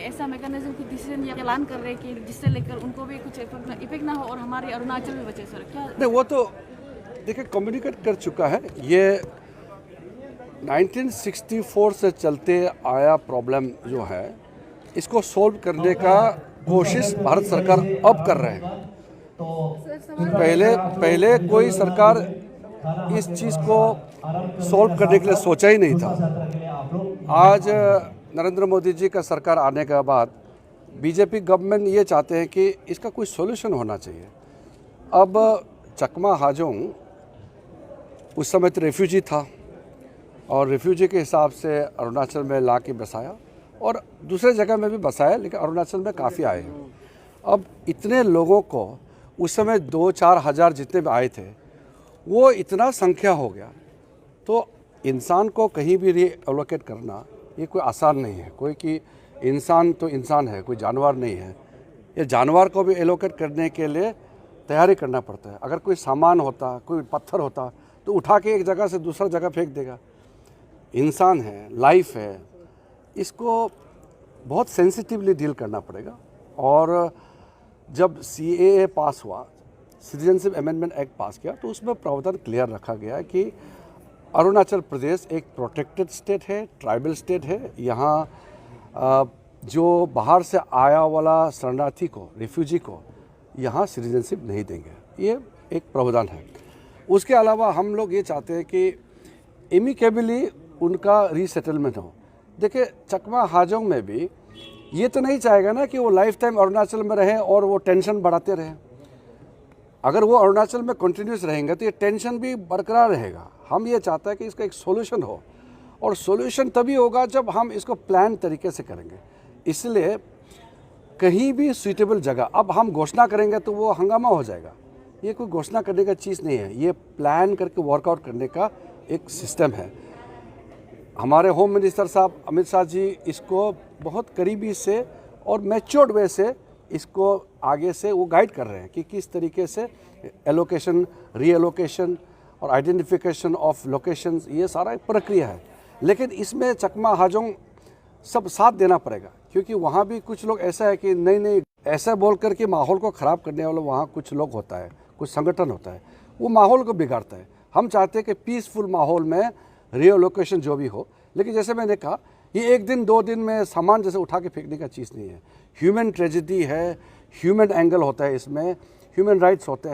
ऐसा मैकेनिज्म की डिसीजन या ऐलान कर रहे हैं कि जिससे लेकर उनको भी कुछ इफेक्ट ना हो और हमारे अरुणाचल में बचे सर, क्या? नहीं, वो तो देखिए कम्युनिकेट कर चुका है। ये 1964 से चलते आया प्रॉब्लम जो है, इसको सोल्व करने का कोशिश भारत सरकार अब कर रहे हैं। पहले कोई सरकार इस चीज़ को सोल्व करने के लिए सोचा ही नहीं था। आज नरेंद्र मोदी जी का सरकार आने के बाद बीजेपी गवर्नमेंट ये चाहते हैं कि इसका कोई सॉल्यूशन होना चाहिए। अब चकमा हाजोंग उस समय तो रेफ्यूजी था और रेफ्यूजी के हिसाब से अरुणाचल में ला के बसाया और दूसरे जगह में भी बसाया, लेकिन अरुणाचल में काफ़ी आए हैं। अब इतने लोगों को उस समय 2-4 हज़ार जितने भी आए थे, वो इतना संख्या हो गया, तो इंसान को कहीं भी रीएलोकेट करना ये कोई आसान नहीं है। कोई कि इंसान तो इंसान है, कोई जानवर नहीं है। ये जानवर को भी एलोकेट करने के लिए तैयारी करना पड़ता है। अगर कोई सामान होता, कोई पत्थर होता, तो उठा के एक जगह से दूसरा जगह फेंक देगा। इंसान है, लाइफ है, इसको बहुत सेंसिटिवली डील करना पड़ेगा। और जब CAA पास हुआ, सिटीजनशिप अमेंडमेंट एक्ट पास किया, तो उसमें प्रावधान क्लियर रखा गया कि अरुणाचल प्रदेश एक प्रोटेक्टेड स्टेट है, ट्राइबल स्टेट है। यहाँ जो बाहर से आया वाला शरणार्थी को, रिफ्यूजी को यहाँ सिटीजनशिप नहीं देंगे। ये एक प्रावधान है। उसके अलावा हम लोग ये चाहते हैं कि एमिकेबली उनका रीसेटलमेंट हो। देखिए, चकमा हाजोंग में भी ये तो नहीं चाहेगा ना कि वो लाइफ टाइम अरुणाचल में रहें और वो टेंशन बढ़ाते रहें। अगर वो अरुणाचल में कंटिन्यूस रहेंगे तो ये टेंशन भी बरकरार रहेगा। हम ये चाहते हैं कि इसका एक सॉल्यूशन हो, और सॉल्यूशन तभी होगा जब हम इसको प्लान तरीके से करेंगे। इसलिए कहीं भी सूटेबल जगह अब हम घोषणा करेंगे तो वो हंगामा हो जाएगा। ये कोई घोषणा करने का चीज़ नहीं है, ये प्लान करके वर्कआउट करने का एक सिस्टम है। हमारे होम मिनिस्टर साहब अमित शाह जी इसको बहुत करीबी से और मैच्योर्ड वे से इसको आगे से वो गाइड कर रहे हैं कि किस तरीके से एलोकेशन, रीएलोकेशन और आइडेंटिफिकेशन ऑफ लोकेशंस, ये सारा एक प्रक्रिया है। लेकिन इसमें चकमा हाजोंग सब साथ देना पड़ेगा, क्योंकि वहाँ भी कुछ लोग ऐसा है कि नहीं ऐसा बोल कर के माहौल को ख़राब करने वाला वहाँ कुछ लोग होता है, कुछ संगठन होता है, वो माहौल को बिगाड़ता है। हम चाहते हैं कि पीसफुल माहौल में रीएलोकेशन जो भी हो। लेकिन जैसे मैंने कहा, ये 1 दिन 2 दिन में सामान जैसे उठा के फेंकने का चीज़ नहीं है। ह्यूमन ट्रेजेडी है, ह्यूमन एंगल होता है इसमें, ह्यूमन राइट्स होते हैं।